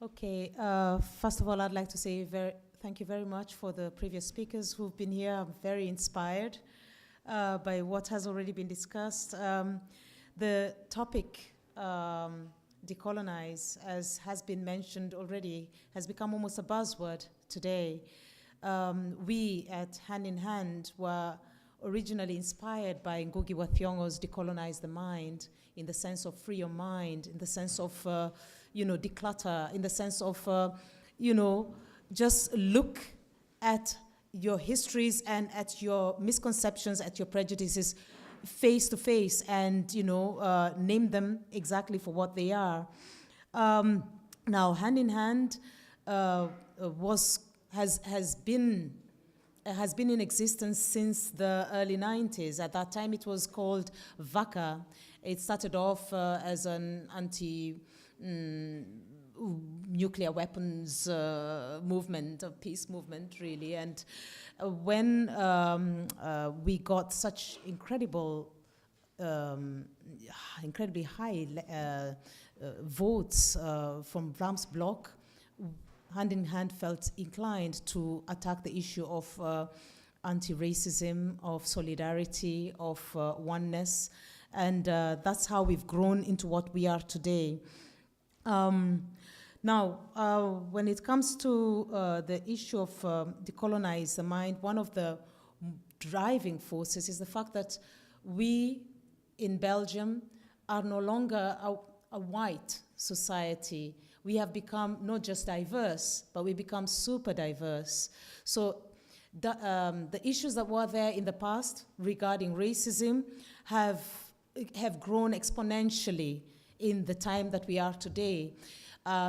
Okay, first of all, I'd like to say thank you very much for the previous speakers who've been here. I'm very inspired by what has already been discussed. The topic, decolonize, as has been mentioned already, has become almost a buzzword today. We at Hand in Hand were originally inspired by Ngugi wa Thiong'o's Decolonize the Mind, in the sense of free your mind, in the sense of, declutter, in the sense of, just look at your histories and at your misconceptions, at your prejudices face to face and, name them exactly for what they are. Now, Hand in Hand has been in existence since the early 90s. At that time, it was called VACA. It started off as an anti-nuclear weapons movement, a peace movement, really. And when we got such incredibly high votes from Vlaams Bloc, Hand in Hand felt inclined to attack the issue of anti-racism, of solidarity, of oneness, and that's how we've grown into what we are today. Now, when it comes to the issue of decolonize the mind, one of the driving forces is the fact that we in Belgium are no longer a white society. We have become not just diverse, but we become super diverse. So the issues that were there in the past regarding racism have grown exponentially in the time that we are today.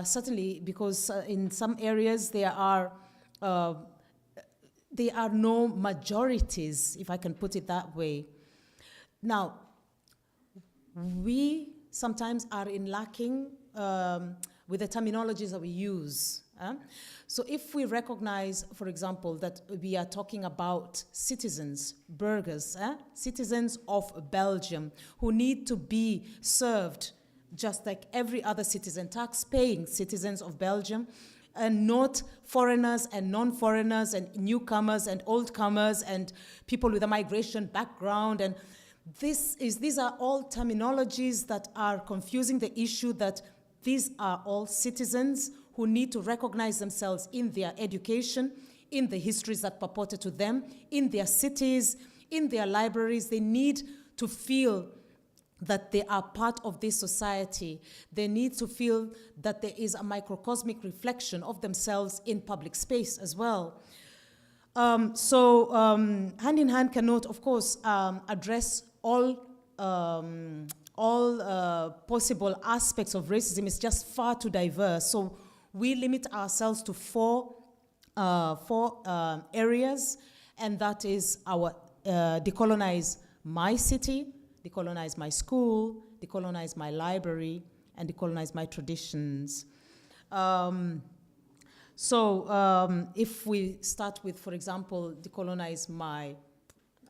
Certainly because in some areas there are no majorities, if I can put it that way. Now, we sometimes are in lacking with the terminologies that we use. So if we recognize, for example, that we are talking about citizens, burghers, citizens of Belgium who need to be served just like every other citizen, tax-paying citizens of Belgium, and not foreigners and non-foreigners and newcomers and oldcomers and people with a migration background. And these are all terminologies that are confusing the issue that these are all citizens who need to recognize themselves in their education, in the histories that purported to them, in their cities, in their libraries. They need to feel that they are part of this society. They need to feel that there is a microcosmic reflection of themselves in public space as well. Hand in Hand cannot, of course, address all possible aspects of racism. It's just far too diverse. So we limit ourselves to four areas, and that is our decolonize my city, decolonize my school, decolonize my library, and decolonize my traditions. If we start with, for example, decolonize my,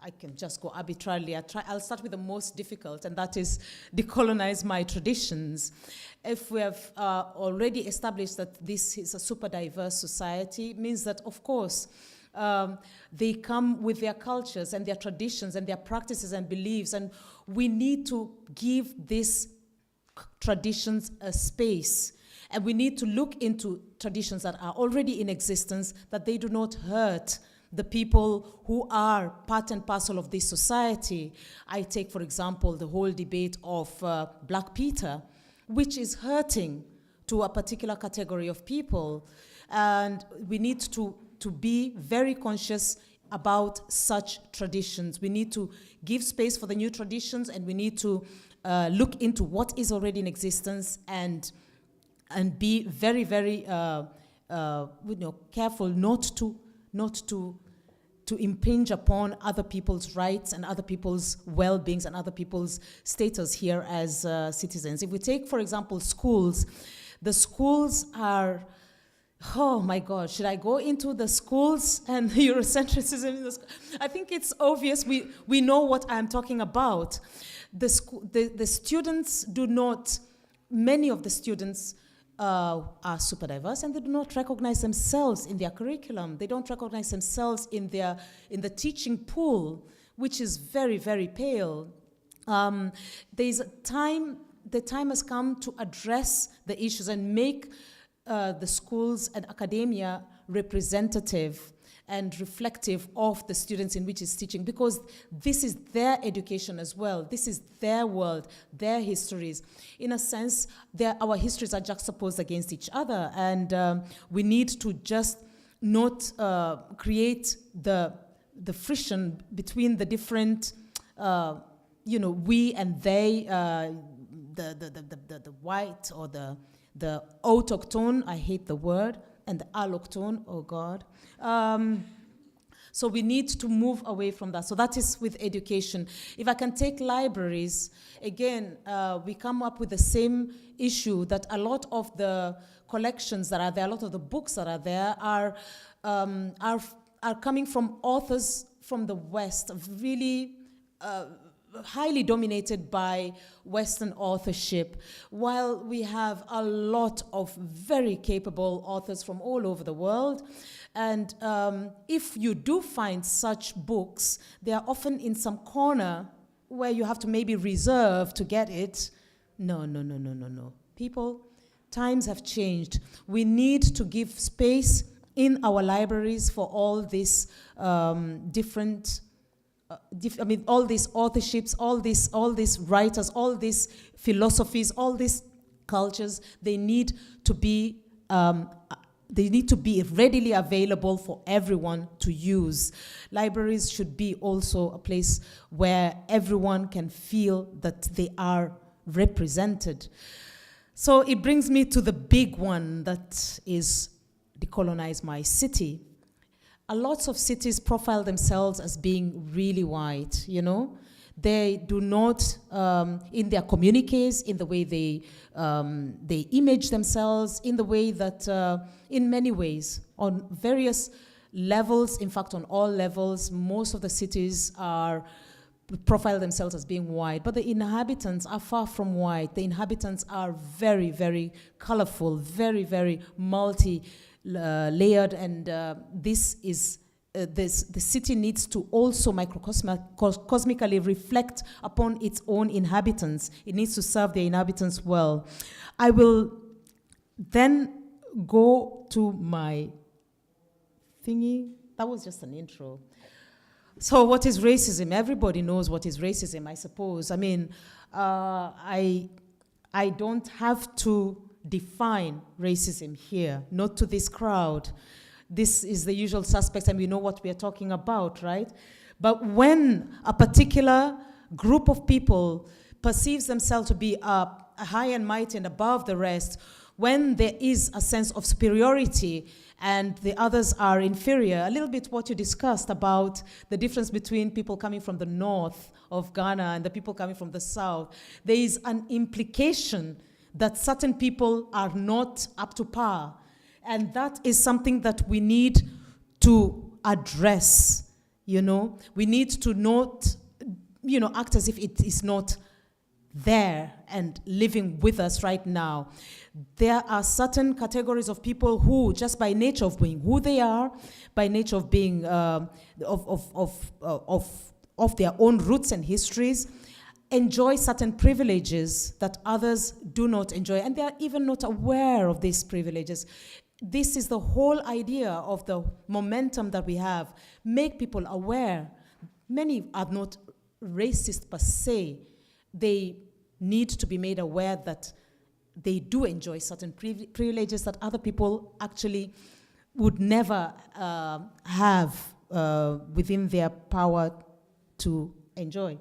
I can just go arbitrarily. I'll start with the most difficult, and that is decolonize my traditions. If we have already established that this is a super diverse society, it means that, of course, they come with their cultures and their traditions and their practices and beliefs, and we need to give these traditions a space. And we need to look into traditions that are already in existence, that they do not hurt the people who are part and parcel of this society. I take, for example, the whole debate of Black Peter, which is hurting to a particular category of people. And we need to be very conscious about such traditions. We need to give space for the new traditions, and we need to look into what is already in existence and be very, very careful not to impinge upon other people's rights and other people's well-beings and other people's status here as citizens. If we take, for example, schools, the schools are, oh my God, should I go into the schools and Eurocentrism in the school? I think it's obvious, we know what I'm talking about. The students do not, many of the students are super diverse, and they do not recognize themselves in their curriculum. They don't recognize themselves in the teaching pool, which is very, very pale. There's a time, the time has come to address the issues and make the schools and academia representative and reflective of the students in which it's teaching, because this is their education as well. This is their world, their histories. In a sense, our histories are juxtaposed against each other, and we need to just not create the friction between the different, we and they, the white or the autochtone, I hate the word, and the alloctone, oh God. So we need to move away from that. So that is with education. If I can take libraries, again, we come up with the same issue that a lot of the collections that are there, a lot of the books that are there are coming from authors from the West, really highly dominated by Western authorship, while we have a lot of very capable authors from all over the world. And if you do find such books, they are often in some corner where you have to maybe reserve to get it. No. People, times have changed. We need to give space in our libraries for all these different all these authorships, all these writers, all these philosophies, all these cultures. They need to be readily available for everyone to use. Libraries should be also a place where everyone can feel that they are represented. So it brings me to the big one, that is Decolonize My City. A lot of cities profile themselves as being really white, They do not, in their communiques, in the way they image themselves, in the way that, in many ways, on various levels, in fact, on all levels, most of the cities profile themselves as being white, but the inhabitants are far from white. The inhabitants are very, very colorful, very, very layered, and the city needs to also microcosmically reflect upon its own inhabitants. It needs to serve the inhabitants well. I will then go to my thingy. That was just an intro. So what is racism? Everybody knows what is racism, I suppose. I mean, I don't have to define racism here, not to this crowd. This is the usual suspects, and we know what we are talking about, right? But when a particular group of people perceives themselves to be high and mighty and above the rest, when there is a sense of superiority and the others are inferior, a little bit what you discussed about the difference between people coming from the north of Ghana and the people coming from the south, there is an implication that certain people are not up to par. And that is something that we need to address, We need to not, act as if it is not there and living with us right now. There are certain categories of people who, just by nature of being who they are, by nature of being, of their own roots and histories, enjoy certain privileges that others do not enjoy, and they are even not aware of these privileges. This is the whole idea of the momentum that we have. Make people aware. Many are not racist per se. They need to be made aware that they do enjoy certain privileges that other people actually would never have within their power to enjoy.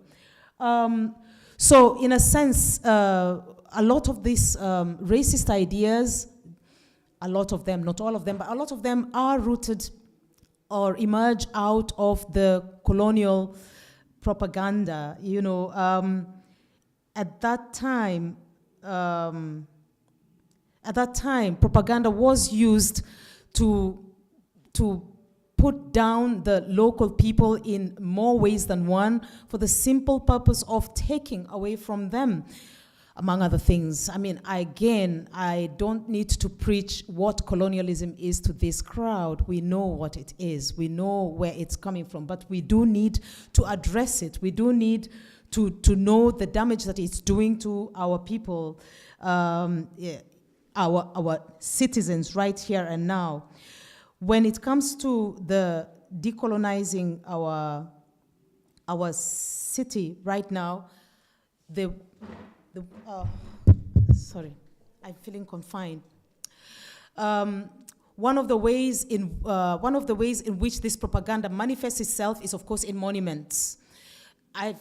So in a sense, a lot of these racist ideas, a lot of them, not all of them, but a lot of them are rooted or emerge out of the colonial propaganda. At that time, propaganda was used to put down the local people in more ways than one for the simple purpose of taking away from them. among other things. I mean, again, I don't need to preach what colonialism is to this crowd. We know what it is. We know where it's coming from, but we do need to address it. We do need to know the damage that it's doing to our people, our citizens right here and now. When it comes to the decolonizing our city right now, sorry, I'm feeling confined. One of the ways in which this propaganda manifests itself is, of course, in monuments. I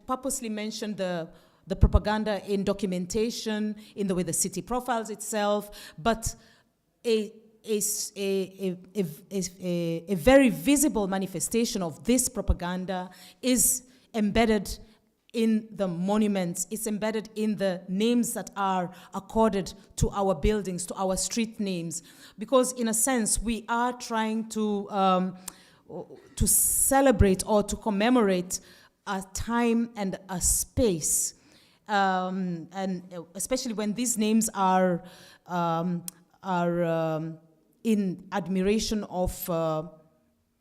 purposely mentioned the propaganda in documentation, in the way the city profiles itself, but a very visible manifestation of this propaganda is embedded in the monuments. It's embedded in the names that are accorded to our buildings, to our street names, because in a sense we are trying to celebrate or to commemorate a time and a space, and especially when these names are in admiration of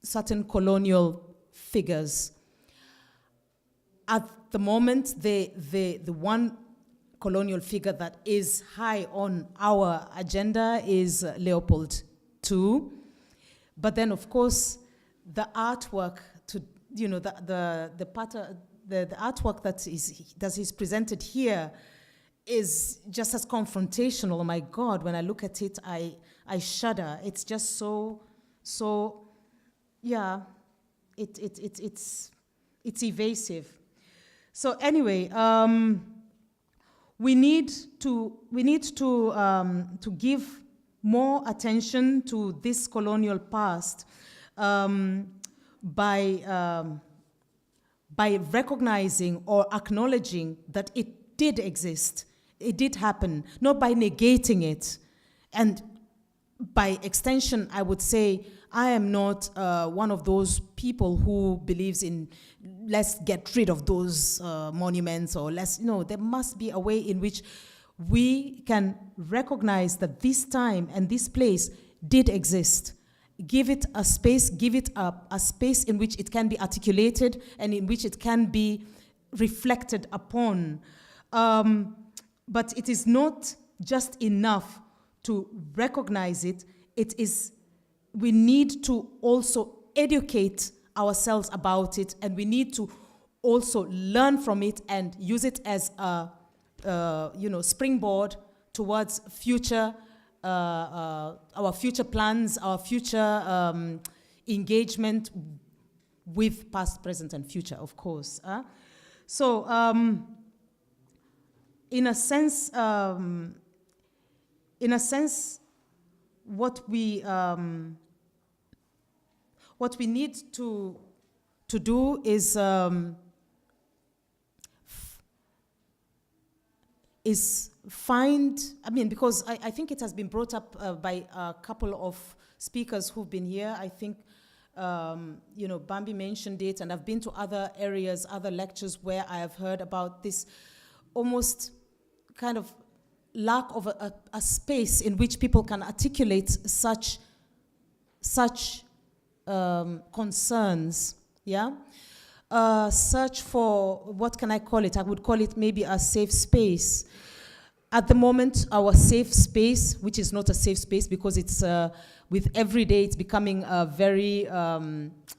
certain colonial figures. At the moment, the one colonial figure that is high on our agenda is Leopold II. But then, of course, the artwork the artwork that is presented here is just as confrontational. Oh my God, when I look at it, I shudder. It's just so yeah, it's evasive. So anyway, we need to give more attention to this colonial past by recognizing or acknowledging that it did exist, it did happen, not by negating it. And by extension, I would say I am not one of those people who believes in let's get rid of those monuments, or there must be a way in which we can recognize that this time and this place did exist. Give it a space, give it a space in which it can be articulated and in which it can be reflected upon. But it is not just enough to recognize it. We need to also educate ourselves about it, and we need to also learn from it and use it as a springboard towards future our future plans, our future engagement with past, present, and future, of course. So, in a sense, what we need to do is find, because I think it has been brought up by a couple of speakers who've been here. I think, Bambi mentioned it, and I've been to other areas, other lectures where I have heard about this almost kind of lack of a space in which people can articulate such concerns, yeah? Search for, what can I call it? I would call it maybe a safe space. At the moment, our safe space, which is not a safe space because it's, with every day, it's becoming a very,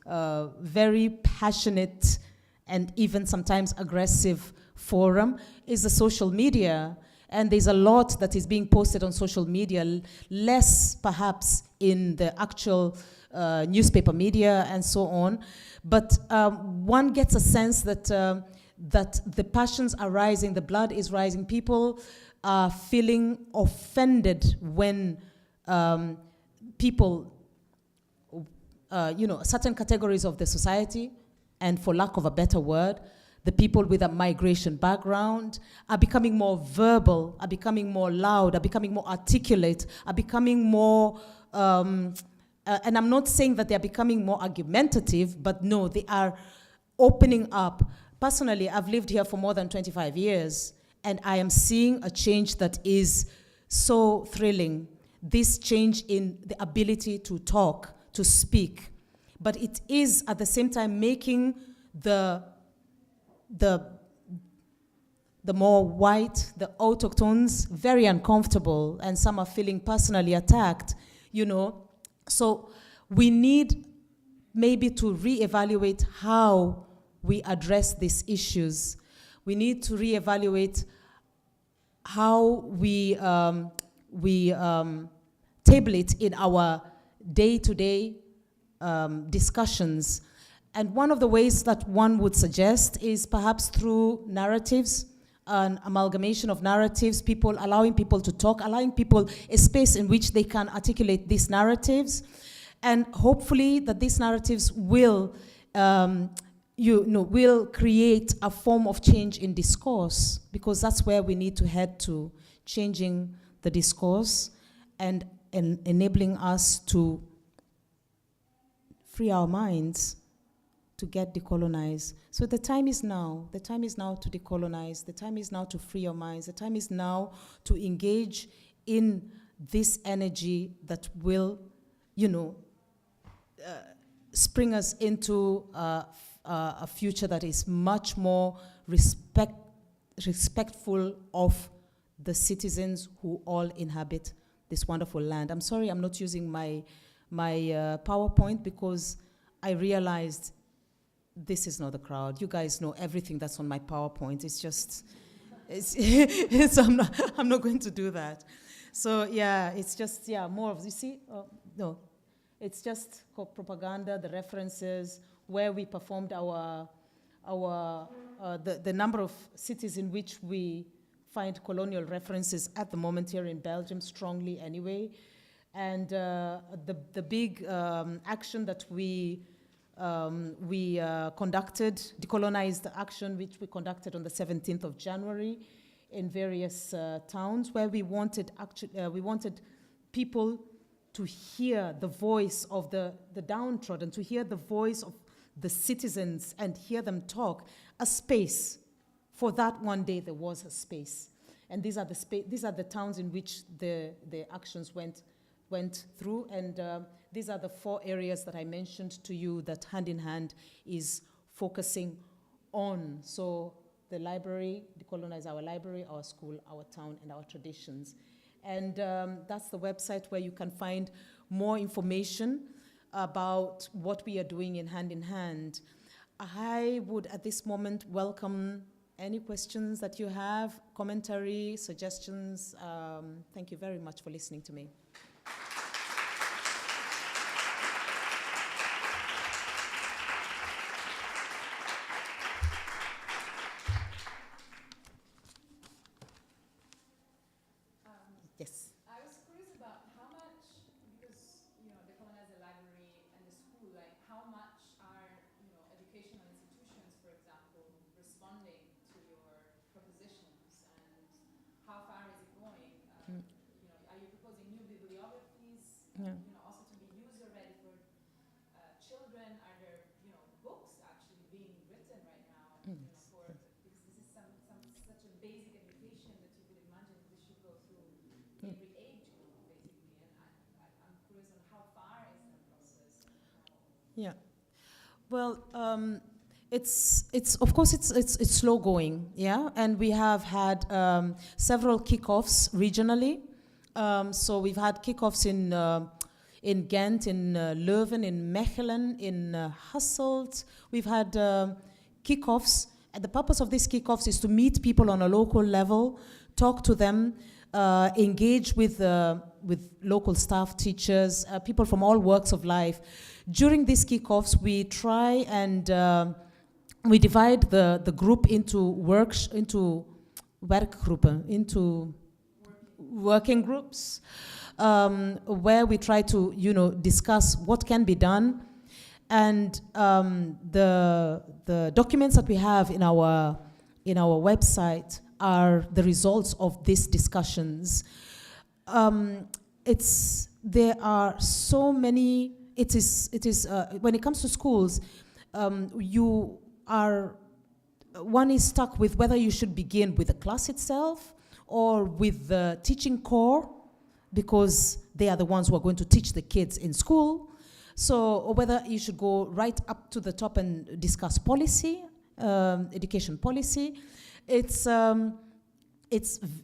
very passionate and even sometimes aggressive forum, is the social media. And there's a lot that is being posted on social media, less perhaps in the actual newspaper media and so on. But one gets a sense that that the passions are rising, the blood is rising. People are feeling offended when people, certain categories of the society, and for lack of a better word, the people with a migration background are becoming more verbal, are becoming more loud, are becoming more articulate, are becoming more, and I'm not saying that they're becoming more argumentative, but no, they are opening up. Personally, I've lived here for more than 25 years, And I am seeing a change that is so thrilling. This change in the ability to talk, to speak. But it is at the same time making the more white, the autochthons, very uncomfortable, and some are feeling personally attacked, you know. So we need maybe to reevaluate how we address these issues. We need to reevaluate how we table it in our day-to-day discussions. And one of the ways that one would suggest is perhaps through narratives, an amalgamation of narratives, allowing people to talk, allowing people a space in which they can articulate these narratives. And hopefully that these narratives will, will create a form of change in discourse, because that's where we need to head to, changing the discourse and enabling us to free our minds to get decolonized. So the time is now. The time is now to decolonize. The time is now to free your minds. The time is now to engage in this energy that will, spring us into a future that is much more respectful of the citizens who all inhabit this wonderful land. I'm sorry I'm not using my PowerPoint, because I realized this is not the crowd. You guys know everything that's on my PowerPoint. It's just, I'm not going to do that. So yeah, it's just, more of, you see, no. It's just called propaganda, the references, where we performed the number of cities in which we find colonial references at the moment here in Belgium, strongly anyway. And the big action that we conducted, decolonized action, which we conducted on the 17th of January in various towns, where we wanted people to hear the voice of the downtrodden, to hear the voice of the citizens and hear them talk. A space. For that one day, there was a space. And these are the towns in which the actions went through. And these are the 4 areas that I mentioned to you that hand in hand is focusing on. So the library, decolonize our library, our school, our town, and our traditions. And that's the website where you can find more information about what we are doing in hand. I would, at this moment, welcome any questions that you have, commentary, suggestions. Thank you very much for listening to me. Yes. I was curious about how much, because Decolonize the library and the school, like how much are educational institutions, for example, responding to your propositions, and how far is it going? Are you proposing new bibliographies? Also to be user ready for children? Are there books actually being written right now? Because this is such a basic education that you would imagine this should go through every age group, basically, and I'm curious on how far is the process. Yeah, well, it's of course it's slow going, and we have had several kickoffs regionally. So we've had kickoffs in Ghent, in Leuven, in Mechelen, in Hasselt. We've had kickoffs, and the purpose of these kickoffs is to meet people on a local level, talk to them, engage with local staff, teachers, people from all walks of life. During these kickoffs, we try and we divide the group into werkgroepen, into working groups, where we try to discuss what can be done, and the documents that we have in our website are the results of these discussions. There are so many. It is when it comes to schools, one is stuck with whether you should begin with the class itself or with the teaching core, because they are the ones who are going to teach the kids in school. So, or whether you should go right up to the top and discuss policy, education policy. It's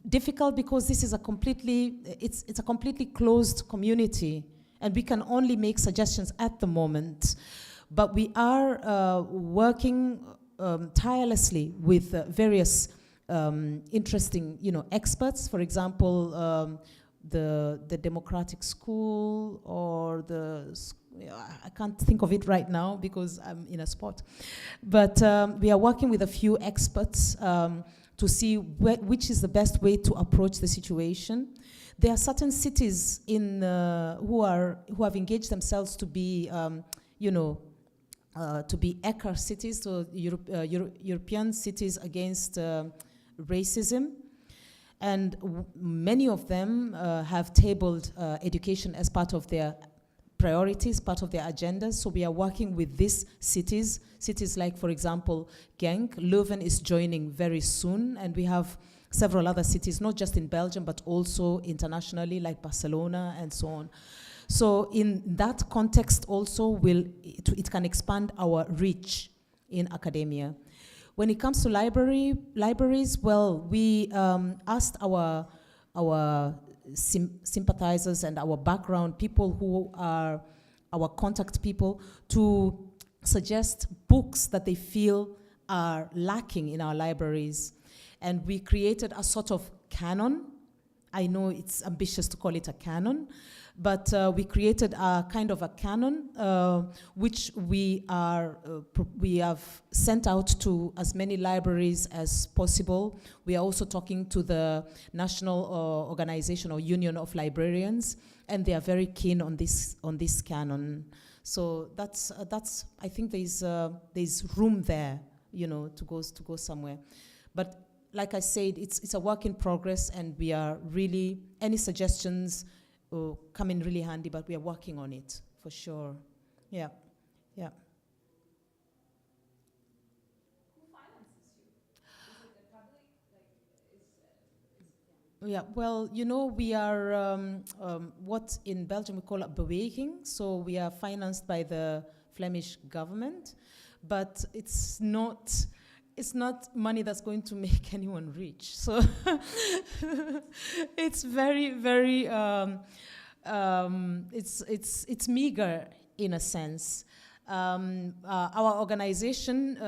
difficult because this is a completely closed community, and we can only make suggestions at the moment. But we are working tirelessly with various interesting, experts. For example, the democratic school, or I can't think of it right now because I'm in a spot. But we are working with a few experts to see which is the best way to approach the situation. There are certain cities who have engaged themselves to be, to be ECHR cities, so European cities against racism. And many of them have tabled education as part of their priorities, part of their agendas. So we are working with these cities like, for example, Genk. Leuven is joining very soon, and we have several other cities, not just in Belgium, but also internationally, like Barcelona and so on. So in that context also, it can expand our reach in academia. When it comes to libraries, well, we asked our sympathizers and our background people who are our contact people to suggest books that they feel are lacking in our libraries. And we created a sort of canon. I know it's ambitious to call it a canon, but we created a kind of a canon, which we have sent out to as many libraries as possible. We are also talking to the National Organization or Union of Librarians, and they are very keen on this canon. So that's I think there's room there, to go somewhere. But like I said, it's a work in progress, and we are really, any suggestions come in really handy, but we are working on it for sure. Yeah. Who finances you? Is it the public? Yeah, well, we are what in Belgium we call a beweging. So we are financed by the Flemish government, but it's not money that's going to make anyone rich. So it's very, very, it's meager in a sense. Our organization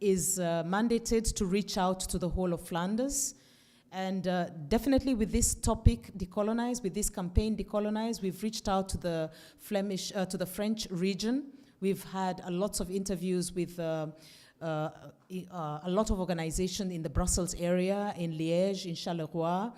is mandated to reach out to the whole of Flanders. And definitely with this topic, Decolonize, with this campaign, Decolonize, we've reached out to the French region. We've had lots of interviews with a lot of organizations in the Brussels area, in Liège, in Charleroi,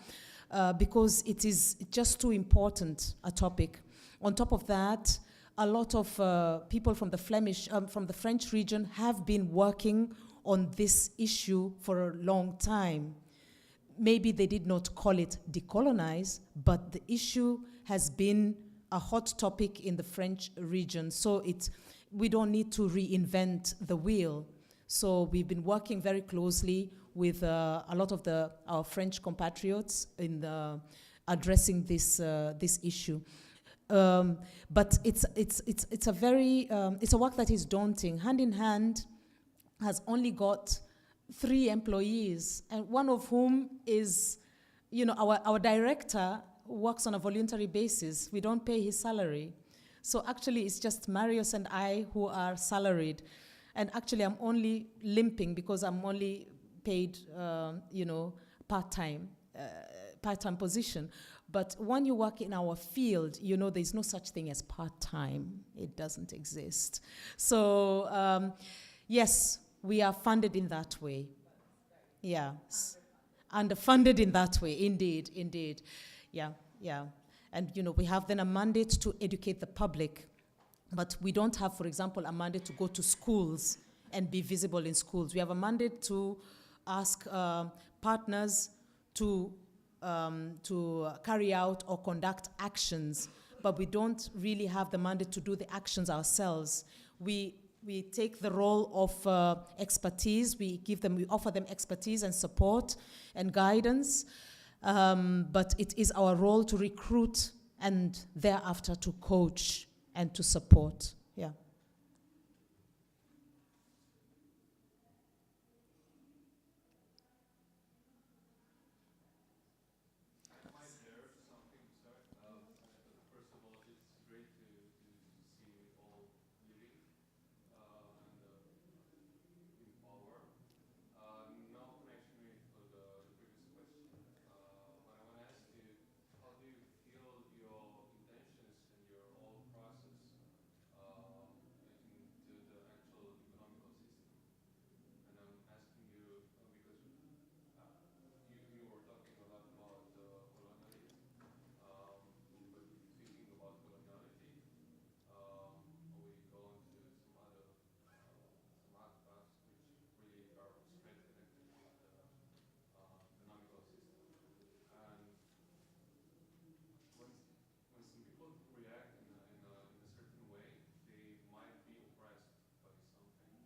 because it is just too important a topic. On top of that, a lot of people from the French region have been working on this issue for a long time. Maybe they did not call it Decolonize, but the issue has been a hot topic in the French region. So we don't need to reinvent the wheel. So we've been working very closely with a lot of our French compatriots in addressing this issue. But it's a work that is daunting. Hand in Hand has only got 3 employees, and one of whom is, our director works on a voluntary basis. We don't pay his salary. So actually it's just Marius and I who are salaried. And actually I'm only limping because I'm only paid, part-time position. But when you work in our field, there's no such thing as part-time. It doesn't exist. So yes, we are funded in that way. Yeah. Underfunded in that way, indeed. Yeah. And, we have then a mandate to educate the public. But we don't have, for example, a mandate to go to schools and be visible in schools. We have a mandate to ask partners to carry out or conduct actions, but we don't really have the mandate to do the actions ourselves. We we take the role of expertise. We offer them expertise and support and guidance. But it is our role to recruit and thereafter to coach and to support. Yeah.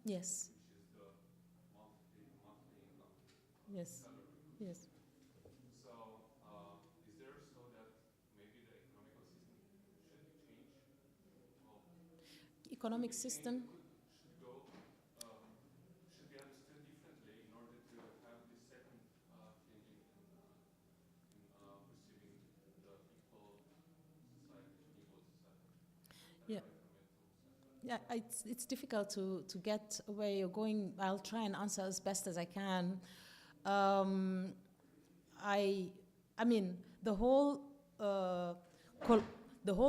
Yes. Yes. Yes. Economic system. Yeah. Yeah, it's difficult to get where you're going. I'll try and answer as best as I can. I mean, the whole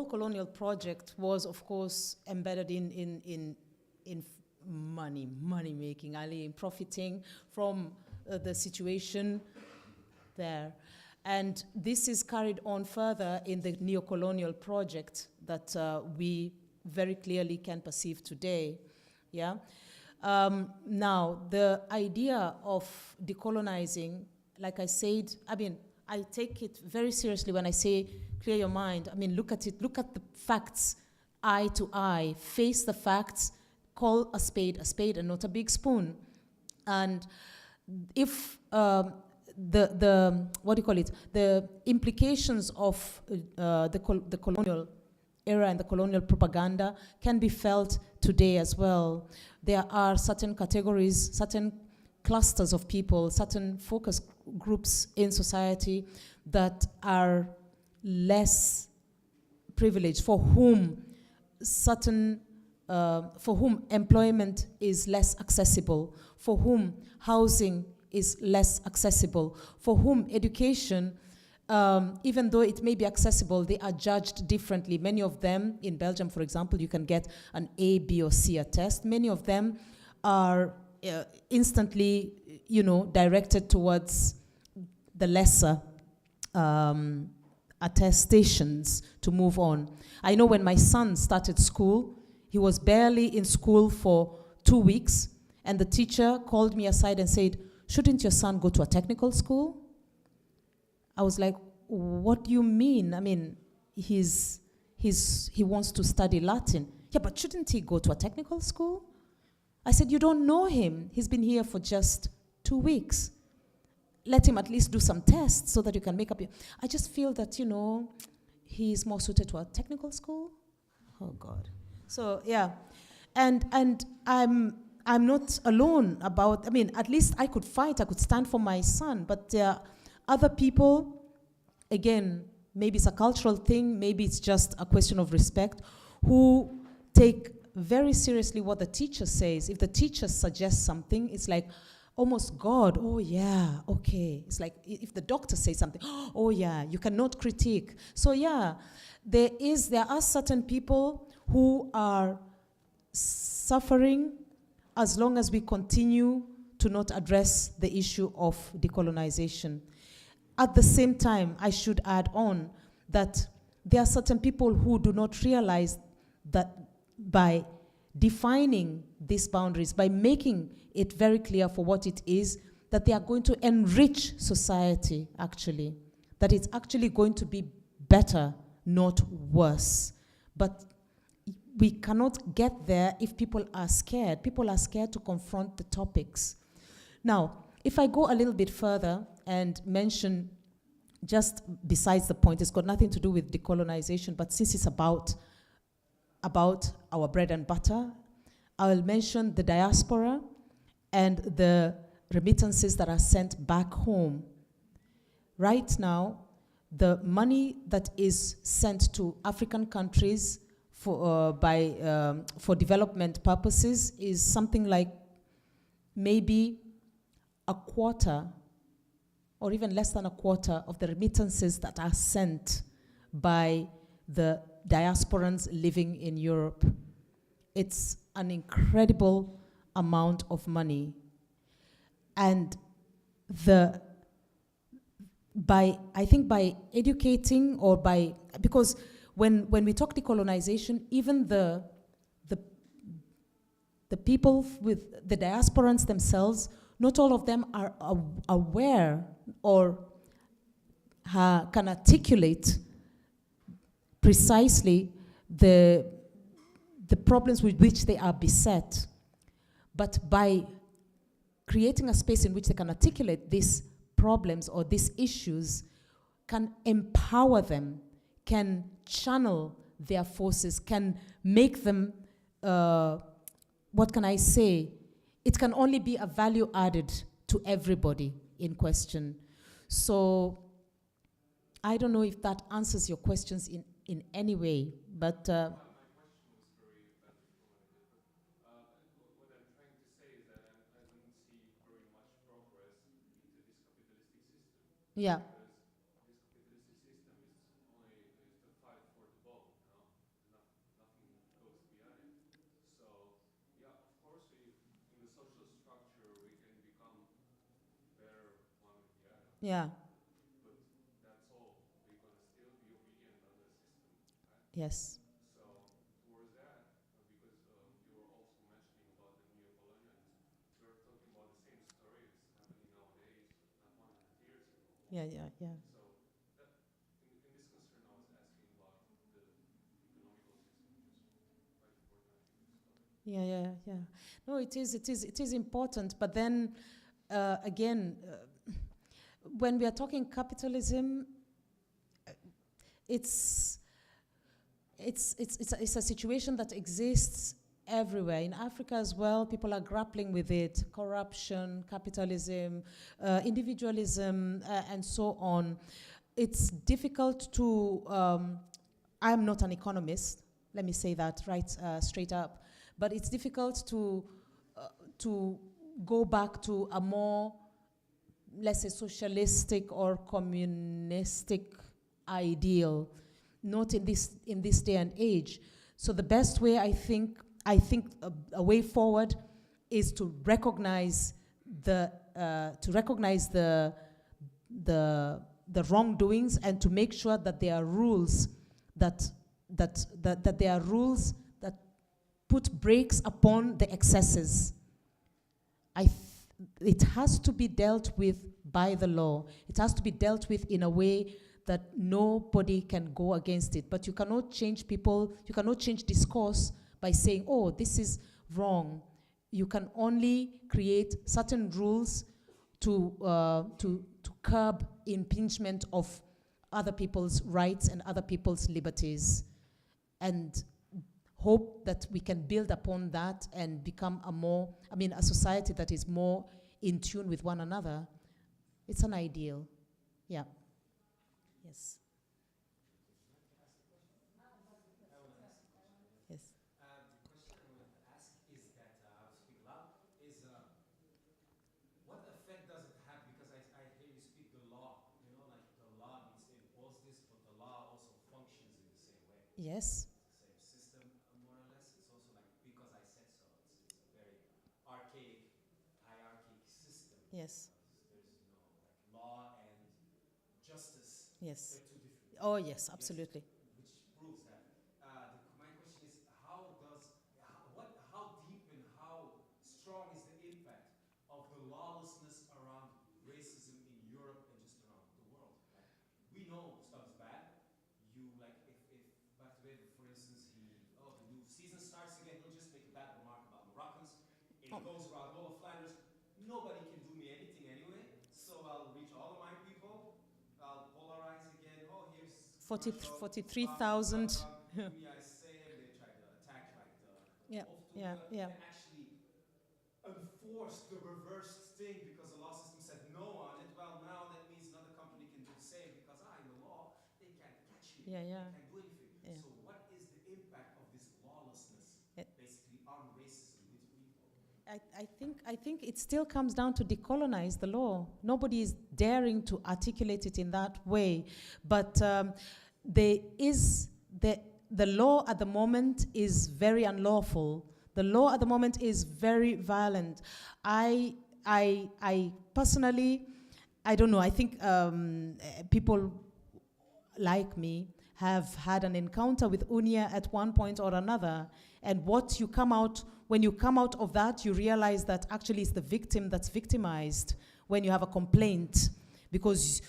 colonial project was, of course, embedded in money making, in profiting from the situation there. And this is carried on further in the neo-colonial project that we very clearly can perceive today, yeah? Now, the idea of decolonizing, like I said, I mean, I take it very seriously when I say clear your mind. I mean, look at it, look at the facts eye to eye, face the facts, call a spade and not a big spoon. And if the implications of the colonial era and the colonial propaganda can be felt today as well. There are certain categories, certain clusters of people, certain focus groups in society that are less privileged, for whom employment is less accessible, for whom housing is less accessible, for whom education, even though it may be accessible, they are judged differently. Many of them, in Belgium, for example, you can get an A, B, or C test. Many of them are instantly, directed towards the lesser attestations to move on. I know when my son started school, he was barely in school for 2 weeks, and the teacher called me aside and said, "Shouldn't your son go to a technical school?" I was like, "What do you mean? I mean, he wants to study Latin." "Yeah, but shouldn't he go to a technical school?" I said, "You don't know him. He's been here for just 2 weeks. Let him at least do some tests so that you can make up your..." I just feel that, he's more suited to a technical school. Oh, God. So, yeah. And I'm not alone about, at least I could fight, I could stand for my son, but there are other people, again, maybe it's a cultural thing, maybe it's just a question of respect, who take very seriously what the teacher says. If the teacher suggests something, it's like almost God, "Oh yeah, okay." It's like if the doctor says something, "Oh yeah," you cannot critique. So yeah, there are certain people who are suffering as long as we continue to not address the issue of decolonization. At the same time, I should add on that there are certain people who do not realize that by defining these boundaries, by making it very clear for what it is, that they are going to enrich society, actually. That it's actually going to be better, not worse. But we cannot get there if people are scared. People are scared to confront the topics. Now, if I go a little bit further and mention, just besides the point, it's got nothing to do with decolonization, but since it's about our bread and butter, I'll mention the diaspora and the remittances that are sent back home. Right now, the money that is sent to African countries for development purposes is something like maybe a quarter or even less than a quarter of the remittances that are sent by the diasporans living in Europe. It's an incredible amount of money. And I think by educating or because when we talk decolonization, even the people with the diasporans themselves, not all of them are aware or can articulate precisely the problems with which they are beset. But by creating a space in which they can articulate these problems or these issues, can empower them, can channel their forces, can make them, what can I say? It can only be a value added to everybody in question. So I don't know if that answers your questions in any way, but yeah. Yeah. Yes. Yeah, yeah, yeah. Yeah, yeah, yeah. No, it is important. But then, again, when we are talking capitalism, it's a situation that exists everywhere. In Africa as well, people are grappling with it. Corruption, capitalism, individualism, and so on. It's difficult to, I'm not an economist, let me say that right straight up, but it's difficult to go back to a more, let's say, socialistic or communistic ideal, not in this day and age. So the best way, I think a way forward is to recognize the wrongdoings and to make sure that there are rules that put brakes upon the excesses. It has to be dealt with by the law. It has to be dealt with in a way that nobody can go against it. But you cannot change people, you cannot change discourse by saying, oh, this is wrong. You can only create certain rules to curb impingement of other people's rights and other people's liberties, and hope that we can build upon that and become a society that is more in tune with one another. It's an ideal. Yeah. Yes. Yes. The question I wanted to ask is that, I'll speak loud, is what effect does it have? Because I hear you speak the law, like the law needs to impose this, but the law also functions in the same way. Yes. It's the same system, more or less. It's also like, because I said so, it's a very archaic, hierarchic system. Yes. There's no, like, law and justice. Yes. They're two different. Oh, yes, absolutely. Yes, which proves that. My question is, how deep and how strong is the impact of the lawlessness around racism in Europe and just around the world? Like, we know stuff is bad. If Bart Wever, for instance, he do season starts again, he'll just make a bad remark about Moroccans. It goes around all of Flanders. Nobody can do me anything anyway, so I'll reach all of my people. I'll polarize again. Oh, here's 43,000. I say, and they try to attack like the Yeah, Oftuga, yeah. and actually enforced the reversed thing because the law system said no on it. Well, now that means another company can do the same because in the law they can't catch me. Yeah, yeah. They can't do anything. Yeah. So what is the impact of this lawlessness, basically, on racism with people? I think it still comes down to decolonize the law. Nobody is daring to articulate it in that way, but there is the law at the moment is very unlawful. The law at the moment is very violent. I personally, I don't know. I think people like me have had an encounter with UNIA at one point or another, and when you come out of that, you realize that actually it's the victim that's victimized when you have a complaint, because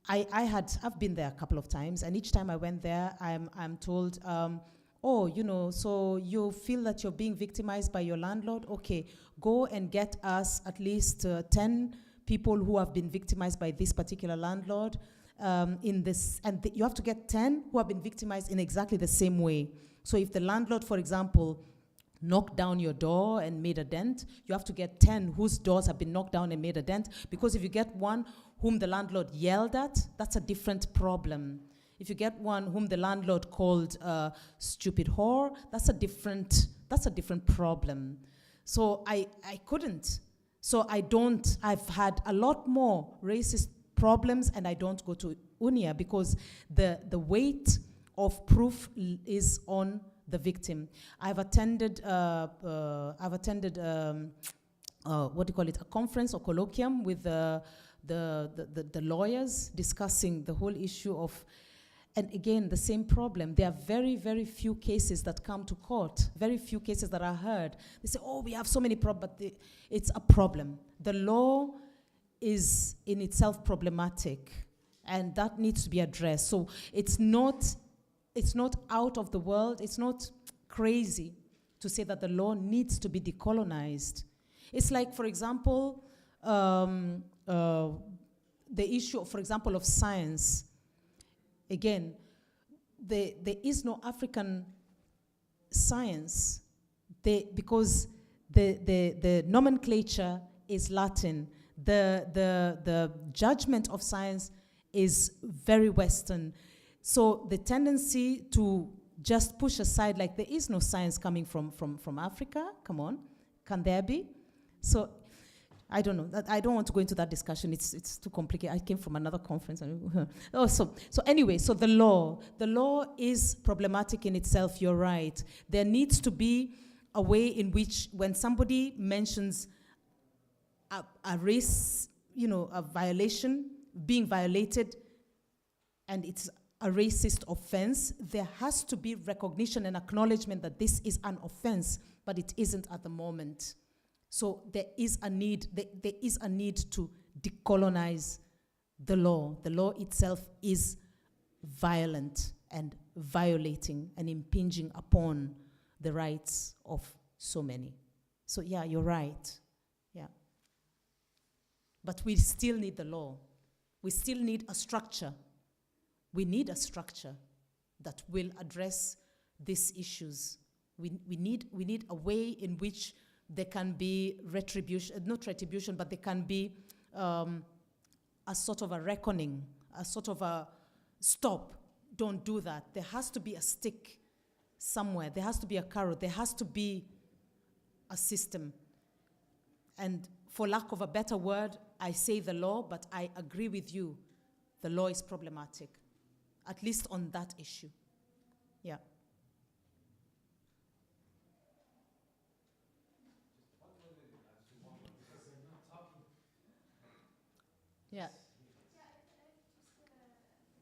I've been there a couple of times, and each time I went there, I'm told, oh, so you feel that you're being victimized by your landlord? Okay, go and get us at least 10 people who have been victimized by this particular landlord you have to get 10 who have been victimized in exactly the same way. So if the landlord, for example, knocked down your door and made a dent, you have to get 10 whose doors have been knocked down and made a dent, because if you get one whom the landlord yelled at, that's a different problem. If you get one whom the landlord called stupid whore, that's a different problem. So I couldn't. So I've had a lot more racist problems, and I don't go to UNIA because the weight of proof is on the victim. I've attended a conference or colloquium with the lawyers discussing the whole issue of, and again, the same problem. There are very, very few cases that come to court, very few cases that are heard. They say, oh, we have so many problems, but it's a problem. The law is in itself problematic, and that needs to be addressed. So it's not out of the world, it's not crazy to say that the law needs to be decolonized. It's like, for example, the issue, for example, of science. Again, there is no African science because the nomenclature is Latin. The judgment of science is very Western. So the tendency to just push aside, like there is no science coming from Africa, come on, can there be? So I don't know. I don't want to go into that discussion. It's too complicated. I came from another conference. So anyway, so the law is problematic in itself. You're right. There needs to be a way in which, when somebody mentions a race, a violation being violated, and it's a racist offense, there has to be recognition and acknowledgement that this is an offense, but it isn't at the moment. So there is a need to decolonize the law. The law itself is violent and violating and impinging upon the rights of so many. So yeah, you're right. Yeah. But we still need the law. We still need a structure. We need a structure that will address these issues. We need a way in which there can be retribution, not retribution, but there can be a sort of a reckoning, a sort of a stop, don't do that. There has to be a stick somewhere. There has to be a carrot. There has to be a system. And for lack of a better word, I say the law, but I agree with you. The law is problematic, at least on that issue. Yeah. Yeah. About this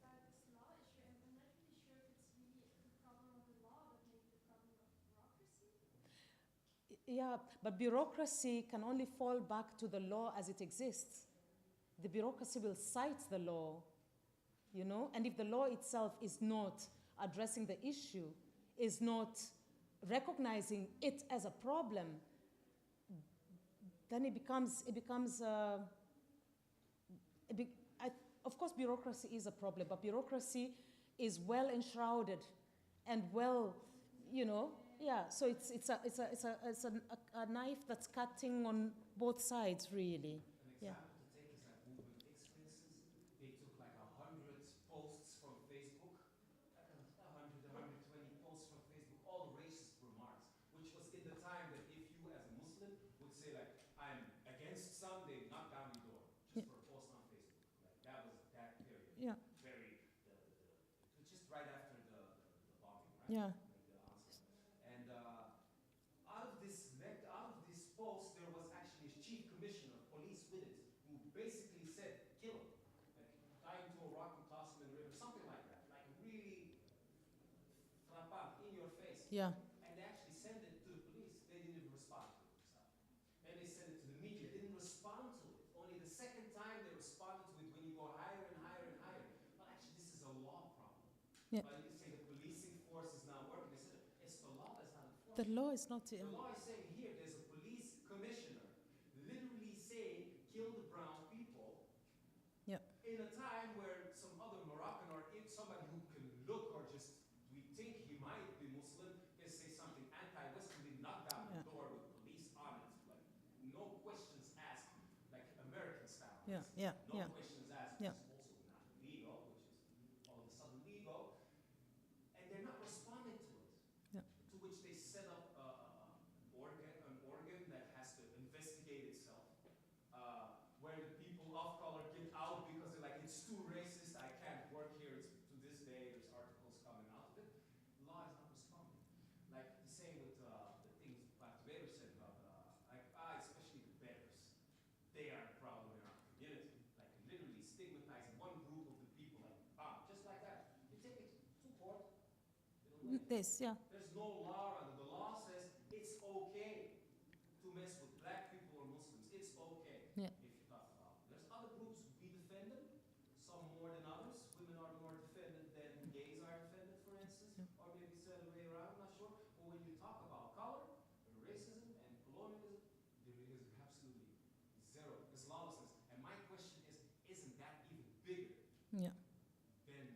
law issue, I'm not really sure if it's really the problem of the law, but maybe the problem of bureaucracy. Yeah, but bureaucracy can only fall back to the law as it exists. The bureaucracy will cite the law, and if the law itself is not addressing the issue, is not recognizing it as a problem, then of course, bureaucracy is a problem, but bureaucracy is well enshrouded and well, yeah. So it's a knife that's cutting on both sides, really. An Yeah. example to take is like Movement X, for instance. They took like 100 posts from Facebook, 120 posts from Facebook, all racist remarks, which was in the time that if you as a Muslim would say like, I'm against some, they knock down your door just for a post on Facebook. Like that was that period. Yeah. It was just right after the bombing, right? Yeah. Like the answer. And out of this post, there was actually a chief commissioner of police with it, who basically said, kill him. Like, tie him to a rock and toss him in the river, something like that. Like, really frappant, in your face. Yeah. And they actually sent it to the police. They didn't even respond to it themselves. And they sent it to the media. They didn't respond to it. Only the second time they responded to it when you go higher and higher and higher. Well, actually, this is a law problem. Yeah. But you say the policing force is not working. They said, it's the law that's not enforced. The law is not. The law is saying here, there's a police commissioner literally saying, kill the brown people. Yeah. In a time where some other Moroccan or somebody who can look or just we think he might be Muslim can say something anti-Western, they knock down the door with police on it, like no questions asked, like American style. Yeah. Yeah. No Yeah. questions asked, Yeah. which is also not legal, which is all of a sudden legal, and they're not responding to it. Yeah. To which they set up an organ that has to investigate itself, where the people of color get out because they're like, it's too racist, I can't work here. It's, to this day, there's articles coming out of it. Law is not responding. Like the same with the things Dr. Weber said about, especially the beggars. They are a problem in our community. Like literally stigmatizing one group of the people, like, just like that. You take it to court. This, yeah. There's no law under the law says it's okay to mess with black people or Muslims. It's okay. Yeah. If you talk about. There's other groups we defend them, some more than others. Women are more defended than gays are defended, for instance, or maybe it's the other way around. I'm not sure. But when you talk about color, racism, and colonialism, there is absolutely zero. It's lawlessness. And my question is, isn't that even bigger Yeah. than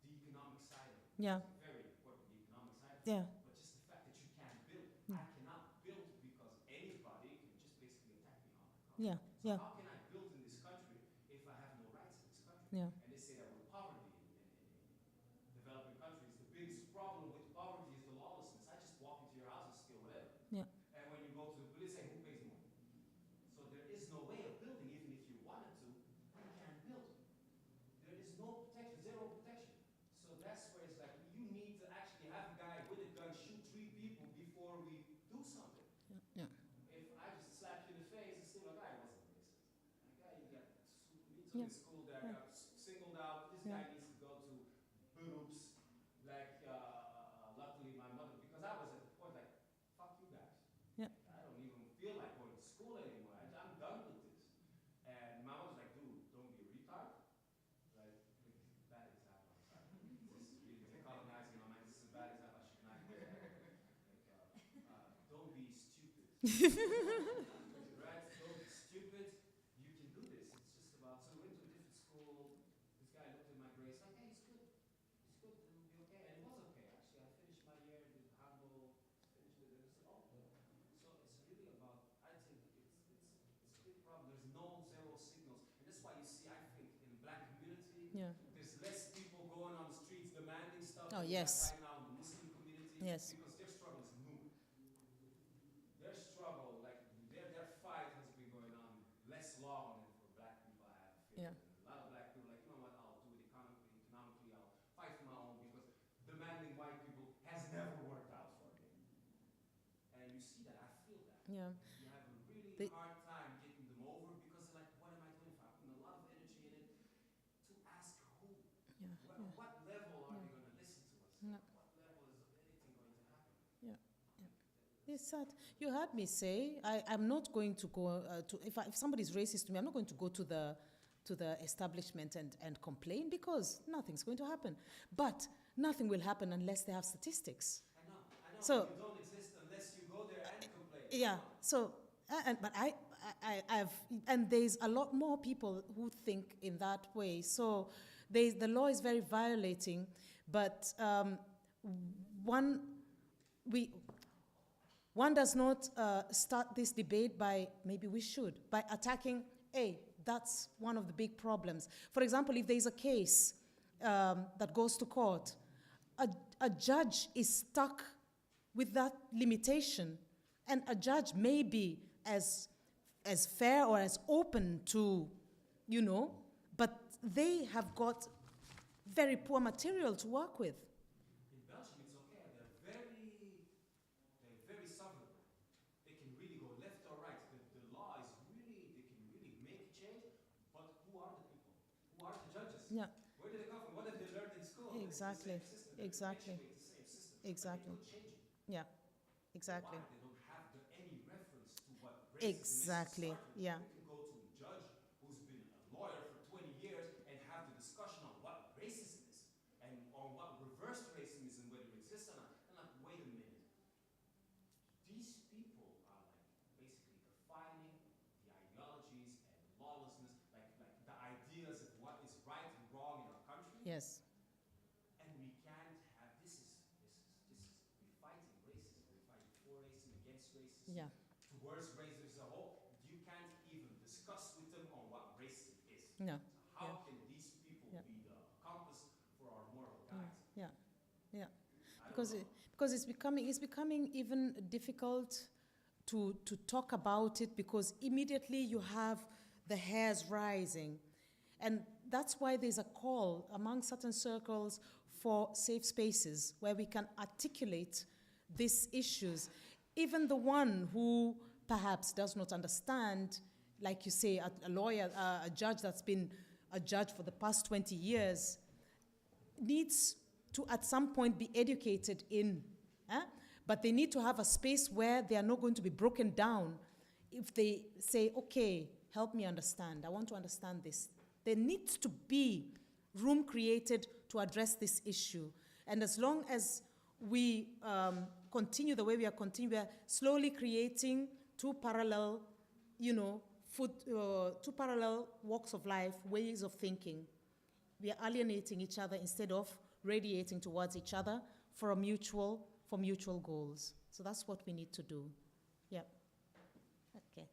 the economic side of it? Yeah. It's very important, the economic side of it. Yeah. But just the fact that you can't build. Yeah. I cannot build because anybody can just basically attack me on my country. Yeah. So Yeah. how can I build in this country if I have no rights in this country? Yeah. And they say that with poverty in developing countries, the biggest problem with poverty is the lawlessness. I just walk into your house and steal whatever. Yeah. And when you go to the police, say, who pays more? So there is no way of building, even if you wanted to, you can't build. There is no protection, zero protection. So that's where it's like, you need to actually have a guy with a gun shoot 3 people before we do something. Yeah. If I just slap you in the face and still like, I wasn't racist. Like, you got me to Yeah. in school that I got singled out. This guy needs to go to groups. Like, luckily my mother, because I was at the point like, fuck you guys. Yeah. Like, I don't even feel like going to school anymore. I'm done with this. And my mom was like, dude, don't be a retard. Like, bad example. I'm sorry. This is really decolonizing my mind. This is a bad example. I should not do that. Like, don't be stupid. Right? Don't be stupid. You can do this. It's just about, so we went to a different school. This guy looked at my grades like, hey, it's good. It's good. It'll be okay. And it was okay, actually. I finished my year, did handball, finished it, and it's all good. So it's really about, I think it's a big problem. There's no zero signals. And that's why you see, I think, in the black community, Yeah. there's less people going on the streets demanding stuff Oh, than we have yes. right now in the Muslim community. Yes. Because their struggle is new. Their struggle, like their fight has been going on less long than for black people, I have a feeling. Yeah. A lot of black people are like, you know what, I'll do it economically, I'll fight for my own because demanding white people has never worked out for me. And you see that, I feel that. Yeah. You have a really They- hard time getting them over because they're like, what am I doing if I put a lot of energy in it to ask who? Yeah. What level are they going to listen to us? No. What level is anything going to happen? It's sad. You heard me say I'm not going to go to if somebody's racist to me, I'm not going to go to the establishment and complain because nothing's going to happen. But nothing will happen unless they have statistics. I know. So- You don't exist. Yeah. So, and there's a lot more people who think in that way. So, the law is very violating, but one does not start this debate by, maybe we should, by attacking, hey, that's one of the big problems. For example, if there's a case that goes to court, a judge is stuck with that limitation, and a judge may be as fair or as open to, but they have got very poor material to work with. In Belgium, it's okay. They're very sovereign. They can really go left or right. The law is really, they can really make change. But who are the people? Who are the judges? Yeah. Where did they come from? What have they learned in school? Exactly. It's the same system. Exactly. It's the same system. Exactly. But they don't change it. Yeah. Exactly. Why? They don't have any reference to what racism Exactly. is. Yeah. You can go to a judge who's been a lawyer for 20 years and have the discussion on what racism is and on what reverse racism is and whether it exists or not. And like, wait a minute. These people are like basically defining the ideologies and lawlessness, like the ideas of what is right and wrong in our country. Yes. And we can't have this is we're fighting racism. We're fighting for racism, against racism, Yeah. towards racism as a whole. You can't even discuss with them on what racism is. No. So how can these people be the compass for our moral guides? Yeah. Yeah. Because it's becoming even difficult to talk about it, because immediately you have the hairs rising. And that's why there's a call among certain circles for safe spaces where we can articulate these issues. Even the one who perhaps does not understand, like you say, a lawyer, a judge that's been a judge for the past 20 years, needs to at some point be educated in. But they need to have a space where they are not going to be broken down if they say, okay, help me understand. I want to understand this. There needs to be room created to address this issue. And as long as we continue the way we are slowly creating two parallel, two parallel walks of life, ways of thinking. We are alienating each other instead of radiating towards each other for mutual goals. So that's what we need to do. Yep. Okay.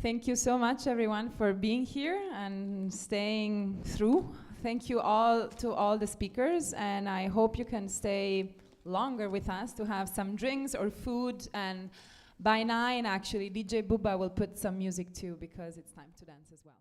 Thank you so much, everyone, for being here and staying through. Thank you all to all the speakers, and I hope you can stay longer with us to have some drinks or food. And by 9, actually, DJ Booba will put some music too, because it's time to dance as well.